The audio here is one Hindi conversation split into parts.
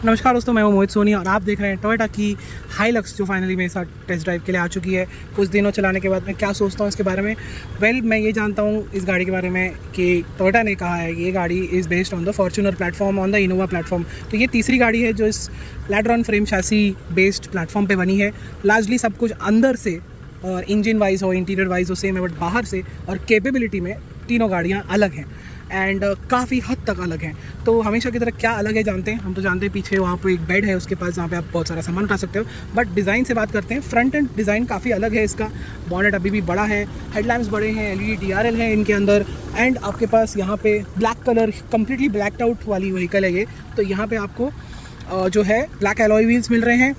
नमस्कार दोस्तों, मैं हूं मोहित सोनी और आप देख रहे हैं टोयोटा की हाइलक्स जो फाइनली मेरे साथ टेस्ट ड्राइव के लिए आ चुकी है। कुछ दिनों चलाने के बाद मैं क्या सोचता हूं इसके बारे में। मैं ये जानता हूं इस गाड़ी के बारे में कि टोयोटा ने कहा है कि ये गाड़ी is based on the Fortuner platform, on the Innova platform. तो ये तीसरी गाड़ी है जो इस लैडरॉन फ्रेम शैसी बेस्ड प्लेटफॉर्म पर बनी है। लार्जली सब कुछ अंदर से और इंजन वाइज हो, इंटीरियर वाइज हो सेम है, बट बाहर से और कैपेबिलिटी में तीनों गाड़ियाँ अलग हैं एंड काफ़ी हद तक अलग हैं। तो हमेशा की तरह क्या अलग है जानते हैं। हम तो जानते हैं पीछे वहाँ पे एक बेड है उसके पास जहाँ पे आप बहुत सारा सामान उठा सकते हो, बट डिज़ाइन से बात करते हैं। फ्रंट एंड डिज़ाइन काफ़ी अलग है इसका। बॉनेट अभी भी बड़ा है, हेडलैम्प्स बड़े हैं, LED DRL है इनके अंदर एंड आपके पास यहाँ पे black colour completely blacked out वाली व्हीकल है ये। तो यहाँ पर आपको जो है ब्लैक एलॉय व्हील्स मिल रहे हैं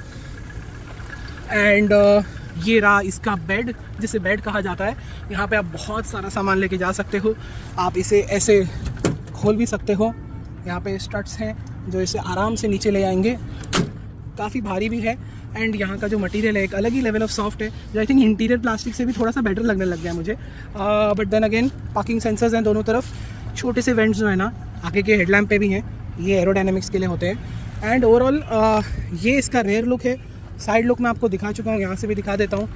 एंड ये रहा इसका बेड, जिसे बेड कहा जाता है। यहाँ पे आप बहुत सारा सामान लेके जा सकते हो। आप इसे ऐसे खोल भी सकते हो। यहाँ पे स्टड्स हैं जो इसे आराम से नीचे ले आएंगे। काफ़ी भारी भी है एंड यहाँ का जो मटेरियल है एक अलग ही लेवल ऑफ सॉफ्ट है, जो आई थिंक इंटीरियर प्लास्टिक से भी थोड़ा सा बेटर लगने लग गया मुझे। But then again parking sensors हैं दोनों तरफ। छोटे से वेंट्स जो है ना आगे के हेडलैम्प पे भी हैं, ये एरोडायनेमिक्स के लिए होते हैं। एंड ओवरऑल ये इसका रेयर लुक है। साइड लुक मैं आपको दिखा चुका हूँ, यहाँ से भी दिखा देता हूँ।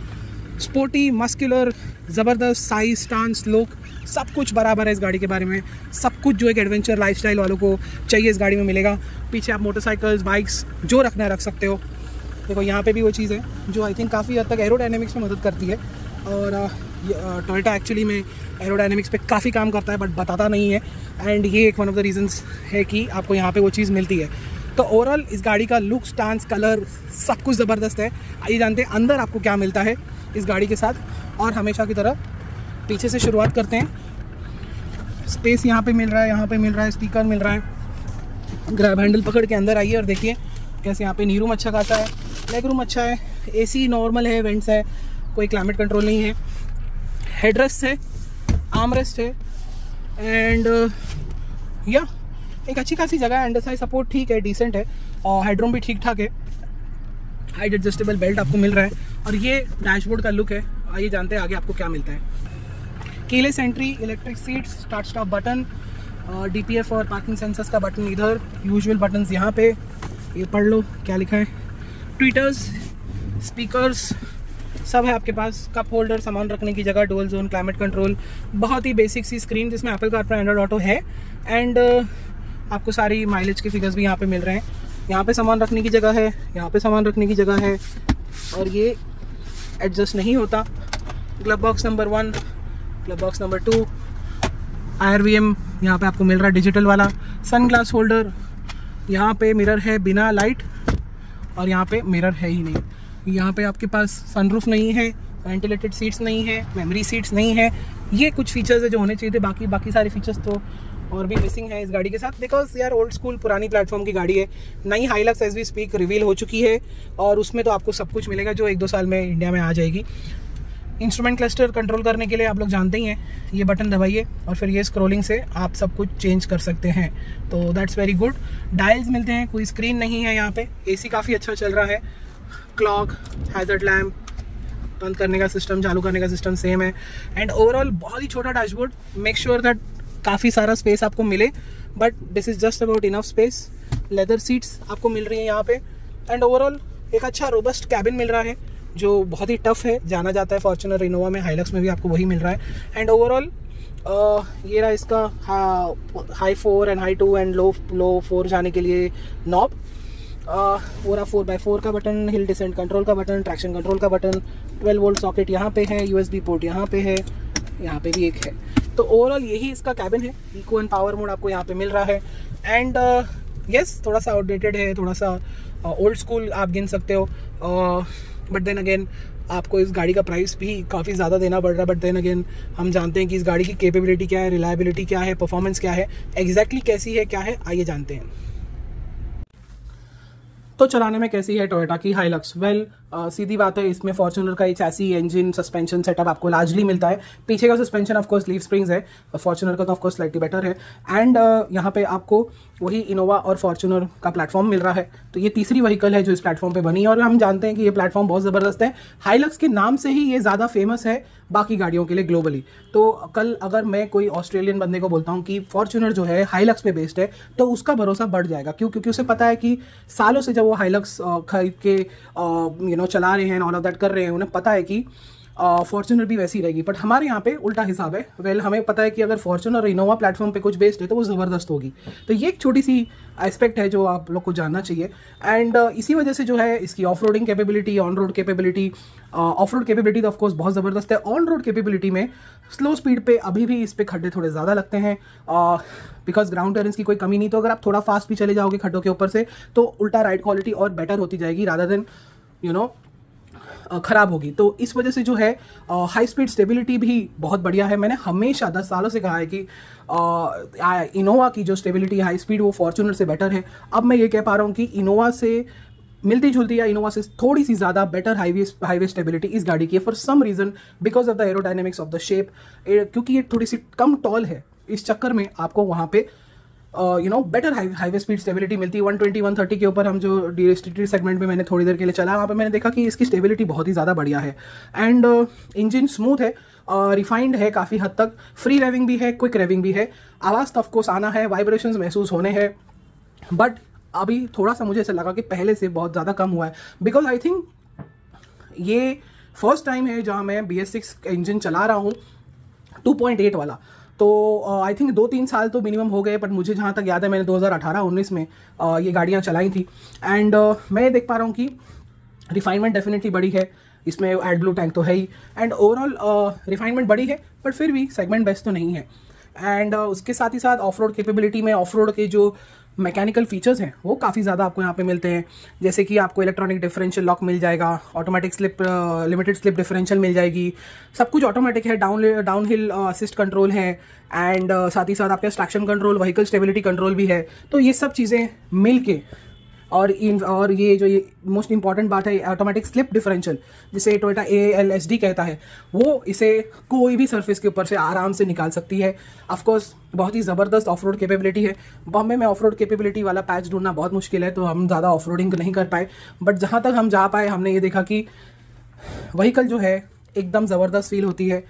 स्पोर्टी, मस्कुलर, ज़बरदस्त साइज, स्टांस, लुक सब कुछ बराबर है इस गाड़ी के बारे में। सब कुछ जो एक एडवेंचर लाइफस्टाइल वालों को चाहिए इस गाड़ी में मिलेगा। पीछे आप मोटरसाइकिल्स, बाइक्स जो रखना है रख सकते हो। देखो यहाँ पे भी वो चीज़ है जो आई थिंक काफ़ी हद तक एरोडायनेमिक्स में मदद करती है। और टोयोटा एक्चुअली में एरोडायनेमिक्स पे काफ़ी काम करता है बट बताता नहीं है एंड ये एक वन ऑफ द रीजंस है कि आपको यहाँ पे वो चीज़ मिलती है। तो ओवरऑल इस गाड़ी का लुक, स्टांस, कलर सब कुछ ज़बरदस्त है। आइए जानते हैं अंदर आपको क्या मिलता है इस गाड़ी के साथ। और हमेशा की तरह पीछे से शुरुआत करते हैं। स्पेस यहाँ पे मिल रहा है, यहाँ पे मिल रहा है, स्पीकर मिल रहा है। ग्रैब हैंडल पकड़ के अंदर आइए और देखिए कैसे यहाँ पे नी रूम अच्छा खासा है, लेग रूम अच्छा है, AC नॉर्मल है, वेंट्स है, कोई क्लाइमेट कंट्रोल नहीं है, हेडरेस्ट है, आर्मरेस्ट है एंड या एक अच्छी खासी जगह है। अंडर साइड सपोर्ट ठीक है, डिसेंट है और हेडरूम भी ठीक ठाक है। हाइट एडजस्टेबल बेल्ट आपको मिल रहा है और ये डैशबोर्ड का लुक है। आइए जानते हैं आगे आपको क्या मिलता है। Keyless entry, electric seats, start stop button, DPF और पार्किंग सेंसर्स का बटन इधर, यूजुअल बटन्स यहाँ पे। ये पढ़ लो क्या लिखा है। ट्विटर्स, स्पीकर्स सब है आपके पास। कप होल्डर, सामान रखने की जगह, डुअल जोन, क्लाइमेट कंट्रोल, बहुत ही बेसिक सी स्क्रीन जिसमें एप्पल कारप्ले, एंड्रॉइड ऑटो है एंड आपको सारी माइलेज के फिगर्स भी यहाँ पे मिल रहे हैं। यहाँ पे सामान रखने की जगह है, यहाँ पे सामान रखने की जगह है और ये एडजस्ट नहीं होता। Glove box number 1, glove box number 2, IRVM यहाँ पे आपको मिल रहा है डिजिटल वाला। सन ग्लास होल्डर, यहाँ पे मिरर है बिना लाइट और यहाँ पे मिरर है ही नहीं। यहाँ पे आपके पास सनरूफ नहीं है, वेंटिलेटेड सीट्स नहीं है, मेमोरी सीट्स नहीं है। ये कुछ फीचर्स है जो होने चाहिए थे, बाकी सारे फीचर्स तो और भी मिसिंग है इस गाड़ी के साथ। बिकॉज यार ओल्ड स्कूल पुरानी प्लेटफॉर्म की गाड़ी है। नई Hilux as we speak reveal हो चुकी है और उसमें तो आपको सब कुछ मिलेगा जो 1-2 साल में इंडिया में आ जाएगी। इंस्ट्रूमेंट क्लस्टर कंट्रोल करने के लिए आप लोग जानते ही हैं, ये बटन दबाइए और फिर ये स्क्रॉलिंग से आप सब कुछ चेंज कर सकते हैं। तो दैट्स वेरी गुड। डायल्स मिलते हैं, कोई स्क्रीन नहीं है यहाँ पे। AC काफ़ी अच्छा चल रहा है। क्लॉक, हैजर्ड लैम्प, बंद करने का सिस्टम, चालू करने का सिस्टम सेम है एंड ओवरऑल बहुत ही छोटा डैशबोर्ड। मेक श्योर दैट काफ़ी सारा स्पेस आपको मिले but this is just about enough space. Leather seats आपको मिल रही हैं यहाँ पे एंड ओवरऑल एक अच्छा रोबस्ट कैबिन मिल रहा है जो बहुत ही टफ है, जाना जाता है फॉर्च्यूनर, इनोवा में, हाइलक्स में भी आपको वही मिल रहा है। एंड ओवरऑल ये रहा इसका high 4 and high 2 and low 4 जाने के लिए नॉब। वो रहा 4x4 का बटन, हिल डिसेंट कंट्रोल का बटन, ट्रैक्शन कंट्रोल का बटन, 12 वोल्ट सॉकेट यहाँ पे है, USB पोर्ट यहाँ पे है, यहाँ पे भी एक है। तो ओवरऑल यही इसका कैबिन है। इको एंड पावर मोड आपको यहाँ पे मिल रहा है एंड यस थोड़ा सा आउटडेटेड है, थोड़ा सा ओल्ड स्कूल आप गिन सकते हो बट देन अगेन आपको इस गाड़ी का प्राइस भी काफ़ी ज़्यादा देना पड़ रहा है। बट देन अगेन हम जानते हैं कि इस गाड़ी की कैपेबिलिटी क्या है, रिलायबिलिटी क्या है, परफॉर्मेंस क्या है, एग्जैक्टली कैसी है, क्या है, आइए जानते हैं। तो चलाने में कैसी है टोयोटा की हाइलक्स। सीधी बात है, इसमें फॉर्च्यूनर का चैसी, इंजन, सस्पेंशन सेटअप आपको लार्जली मिलता है। पीछे का suspension of course leaf springs है, फॉर्च्यूनर का तो ऑफ कोर्स स्लाइटली बेटर है। एंड यहाँ पे आपको वही इनोवा और फॉर्च्यूनर का प्लेटफॉर्म मिल रहा है। तो ये तीसरी व्हीकल है जो इस प्लेटफॉर्म पे बनी है, और हम जानते हैं कि ये प्लेटफॉर्म बहुत ज़बरदस्त है। हाइलक्स के नाम से ही ये ज़्यादा फेमस है बाकी गाड़ियों के लिए ग्लोबली। तो कल अगर मैं कोई ऑस्ट्रेलियन बंदे को बोलता हूँ कि फॉर्च्यूनर जो है हाइलक्स पे बेस्ड है, तो उसका भरोसा बढ़ जाएगा। क्यों? क्योंकि उसे पता है कि सालों से जब वो हाइलक्स खरीद के चला रहे हैं, ऑल ऑफ दैट कर रहे हैं, उन्हें पता है कि फॉर्च्यूनर भी वैसी रहेगी। बट हमारे यहाँ पे उल्टा हिसाब है। वेल, हमें पता है कि अगर फॉर्च्यूनर और इनोवा प्लेटफॉर्म पे कुछ बेस्ड है तो वो ज़बरदस्त होगी। तो ये एक छोटी सी एस्पेक्ट है जो आप लोग को जानना चाहिए। एंड इसी वजह से जो है इसकी off roading capability, on road capability, of road capability तो ऑफकोर्स बहुत ज़बरदस्त है। ऑन रोड कैपेबिलिटी में स्लो स्पीड पे अभी भी इस पे खड्डे थोड़े ज़्यादा लगते हैं, बिकॉज ग्राउंड क्लियरेंस की कोई कमी नहीं। तो अगर आप थोड़ा फास्ट भी चले जाओगे खड्डों के ऊपर से तो उल्टा राइड क्वालिटी और बेटर होती जाएगी, रादर देन ख़राब होगी। तो इस वजह से जो है हाई स्पीड स्टेबिलिटी भी बहुत बढ़िया है। मैंने हमेशा 10 सालों से कहा है कि इनोवा की जो स्टेबिलिटी हाई स्पीड वो फॉर्च्यूनर से बेटर है। अब मैं ये कह पा रहा हूँ कि इनोवा से मिलती जुलती या इनोवा से थोड़ी सी ज़्यादा बेटर हाईवे स्टेबिलिटी इस गाड़ी की है, for some reason, because of the aerodynamics of the shape. क्योंकि ये थोड़ी सी कम टॉल है, इस चक्कर में आपको वहाँ पे बेटर हाईवे स्पीड स्टेबिलिटी मिलती है। 120-130 के ऊपर हम जो डी सेगमेंट में मैंने थोड़ी देर के लिए चला, वहाँ पे मैंने देखा कि इसकी स्टेबिलिटी बहुत ही ज़्यादा बढ़िया है। एंड इंजन स्मूथ है, रिफाइंड है काफ़ी हद तक, फ्री रेविंग भी है, क्विक रेविंग भी है। आवाज़ तो ऑफकोर्स आना है, वाइब्रेशंस महसूस होने हैं, बट अभी थोड़ा सा मुझे ऐसा लगा कि पहले से बहुत ज़्यादा कम हुआ है। बिकॉज आई थिंक ये फर्स्ट टाइम है जहाँ मैं BS6 इंजन चला रहा हूँ 2.8 वाला। तो आई थिंक 2-3 साल तो मिनिमम हो गए, बट मुझे जहाँ तक याद है मैंने 2018-19 में ये गाड़ियाँ चलाई थी। एंड मैं देख पा रहा हूँ कि रिफाइनमेंट डेफिनेटली बड़ी है इसमें, एड ब्लू टैंक तो है ही, एंड ओवरऑल रिफाइनमेंट बड़ी है, बट फिर भी सेगमेंट बेस्ट तो नहीं है। एंड उसके साथ ही साथ ऑफ रोड कैपेबिलिटी में ऑफ रोड के जो मैकेनिकल फीचर्स हैं वो काफ़ी ज़्यादा आपको यहाँ पे मिलते हैं। जैसे कि आपको इलेक्ट्रॉनिक डिफरेंशियल लॉक मिल जाएगा, automatic slip limited slip differential मिल जाएगी, सब कुछ ऑटोमेटिक है, डाउन हिल असिस्ट कंट्रोल है, एंड साथ ही साथ आपका traction control, vehicle stability control भी है। तो ये सब चीज़ें मिल के और ये जो ये मोस्ट इंपॉर्टेंट बात है, ऑटोमेटिक स्लिप डिफरेंशियल जिसे टोयोटा ALSD कहता है, वो इसे कोई भी सरफेस के ऊपर से आराम से निकाल सकती है। ऑफकोर्स बहुत ही ज़बरदस्त ऑफ रोड कैपेबिलिटी है। बॉम्बे में ऑफ रोड कैपेबिलिटी वाला पैच ढूंढना बहुत मुश्किल है, तो हम ज़्यादा ऑफ रोडिंग नहीं कर पाए, बट जहाँ तक हम जा पाए हमने ये देखा कि व्हीकल जो है एकदम ज़बरदस्त फील होती है,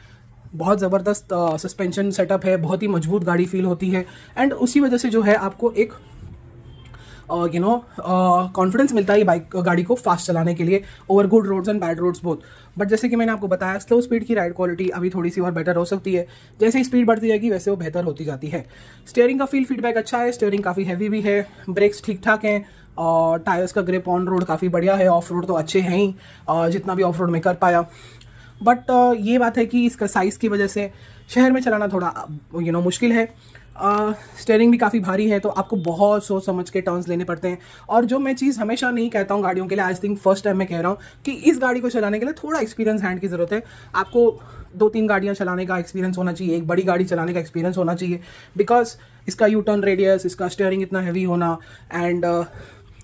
बहुत ज़बरदस्त सस्पेंशन सेटअप है, बहुत ही मजबूत गाड़ी फील होती है। एंड उसी वजह से जो है आपको एक कॉन्फिडेंस मिलता है बाइक गाड़ी को फास्ट चलाने के लिए over good roads and bad roads both. But जैसे कि मैंने आपको बताया, स्लो स्पीड की राइड क्वालिटी अभी थोड़ी सी और बेटर हो सकती है। जैसे ही स्पीड बढ़ती जाएगी वैसे वो बेहतर होती जाती है। स्टीयरिंग का फीडबैक अच्छा है, स्टीयरिंग काफ़ी हैवी भी है, ब्रेक्स ठीक ठाक हैं, और टायर्स का ग्रिप ऑन रोड काफ़ी बढ़िया है, ऑफ रोड तो अच्छे हैं ही, जितना भी ऑफ रोड में कर पाया। बट ये बात है कि इसका साइज़ की वजह से शहर में चलाना थोड़ा मुश्किल है। स्टीयरिंग भी काफ़ी भारी है, तो आपको बहुत सोच समझ के टर्न्स लेने पड़ते हैं। और जो मैं चीज़ हमेशा नहीं कहता हूँ गाड़ियों के लिए, आई थिंक फर्स्ट टाइम मैं कह रहा हूँ कि इस गाड़ी को चलाने के लिए थोड़ा एक्सपीरियंस हैंड की ज़रूरत है। आपको 2-3 गाड़ियाँ चलाने का एक्सपीरियंस होना चाहिए, एक बड़ी गाड़ी चलाने का एक्सपीरियंस होना चाहिए, बिकॉज इसका यू टर्न रेडियस, इसका स्टीयरिंग इतना हैवी होना, एंड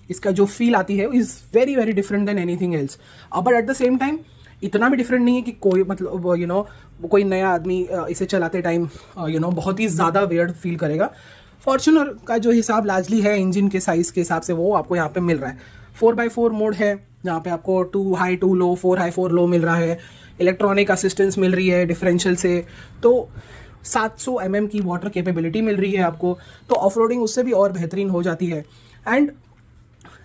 इसका जो फील आती है is very very different than anything else. But at the same time इतना भी डिफरेंट नहीं है कि कोई मतलब कोई नया आदमी इसे चलाते टाइम बहुत ही ज़्यादा वियर्ड फील करेगा। फॉर्च्यूनर का जो हिसाब लार्जली है इंजन के साइज़ के हिसाब से, वो आपको यहाँ पे मिल रहा है। 4x4 मोड है जहाँ पे आपको 2 हाई 2 लो, 4 हाई 4 लो मिल रहा है, इलेक्ट्रॉनिक असिस्टेंस मिल रही है डिफरेंशियल से, तो 700 mm की वाटर कैपेबिलिटी मिल रही है आपको, तो ऑफ रोडिंग उससे भी और बेहतरीन हो जाती है। एंड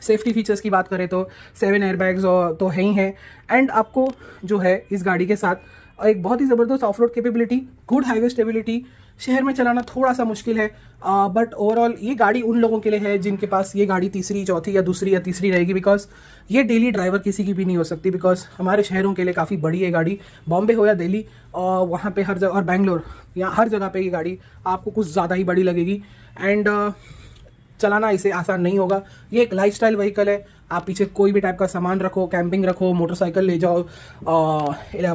सेफ्टी फीचर्स की बात करें तो 7 एयरबैग्स तो है ही हैं, एंड आपको जो है इस गाड़ी के साथ एक बहुत ही ज़बरदस्त of road capability, good highway stability. शहर में चलाना थोड़ा सा मुश्किल है, बट ओवरऑल ये गाड़ी उन लोगों के लिए है जिनके पास ये गाड़ी तीसरी, चौथी या दूसरी या तीसरी रहेगी, बिकॉज ये डेली ड्राइवर किसी की भी नहीं हो सकती, बिकॉज हमारे शहरों के लिए काफ़ी बड़ी है गाड़ी। बॉम्बे हो या दिल्ली, वहाँ पे हर जगह, और बैंगलोर, यहाँ हर जगह पे ये गाड़ी आपको कुछ ज़्यादा ही बड़ी लगेगी, एंड चलाना इसे आसान नहीं होगा। ये एक लाइफस्टाइल व्हीकल है, आप पीछे कोई भी टाइप का सामान रखो, कैंपिंग रखो, मोटरसाइकिल ले जाओ,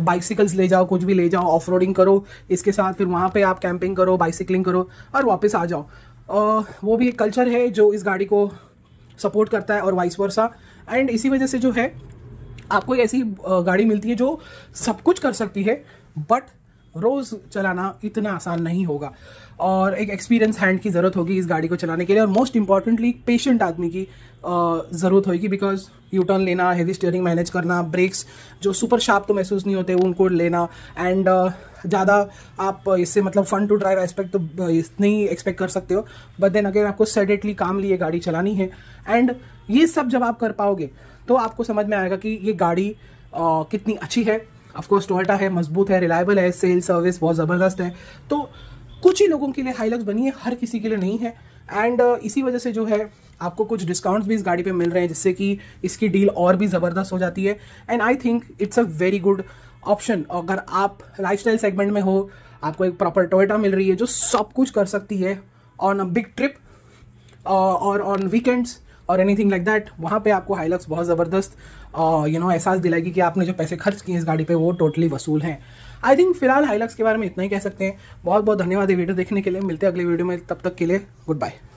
बाइसिकल्स ले जाओ, कुछ भी ले जाओ, ऑफ रोडिंग करो इसके साथ, फिर वहाँ पे आप कैंपिंग करो, बाइसिकलिंग करो और वापस आ जाओ। वो भी एक कल्चर है जो इस गाड़ी को सपोर्ट करता है और वाइस वर्सा। एंड इसी वजह से जो है आपको ऐसी गाड़ी मिलती है जो सब कुछ कर सकती है, बट रोज़ चलाना इतना आसान नहीं होगा और एक एक्सपीरियंस हैंड की ज़रूरत होगी इस गाड़ी को चलाने के लिए, और मोस्ट इंपॉर्टेंटली पेशेंट आदमी की ज़रूरत होगी, बिकॉज यू टर्न लेना, हेवी स्टीयरिंग मैनेज करना, ब्रेक्स जो सुपर शार्प तो महसूस नहीं होते उनको लेना, एंड ज़्यादा आप इससे मतलब फन टू ड्राइव एस्पेक्ट तो नहीं एक्सपेक्ट कर सकते हो, बट देन अगर आपको सेडेटली कामली ये गाड़ी चलानी है, एंड ये सब जब आप कर पाओगे तो आपको समझ में आएगा कि ये गाड़ी कितनी अच्छी है। ऑफकोर्स टोयोटा है, मजबूत है, रिलायबल है, सेल सर्विस बहुत ज़बरदस्त है। तो कुछ ही लोगों के लिए हाइलक्स बनी है, हर किसी के लिए नहीं है, एंड इसी वजह से जो है आपको कुछ डिस्काउंट्स भी इस गाड़ी पे मिल रहे हैं, जिससे कि इसकी डील और भी ज़बरदस्त हो जाती है। And I think it's a very good option. अगर आप लाइफस्टाइल सेगमेंट में हो, आपको एक प्रॉपर टोयोटा मिल रही है जो सब कुछ कर सकती है ऑन अ बिग ट्रिप और ऑन वीकेंड्स और एनीथिंग लाइक दैट, वहाँ पे आपको हाइलक्स बहुत ज़बरदस्त एहसास दिलाएगी कि आपने जो पैसे खर्च किए इस गाड़ी पे वो टोटली वसूल हैं। आई थिंक फिलहाल हाइलक्स के बारे में इतना ही कह सकते हैं। बहुत बहुत धन्यवाद ये वीडियो देखने के लिए। मिलते हैं अगले वीडियो में, तब तक के लिए गुड बाय।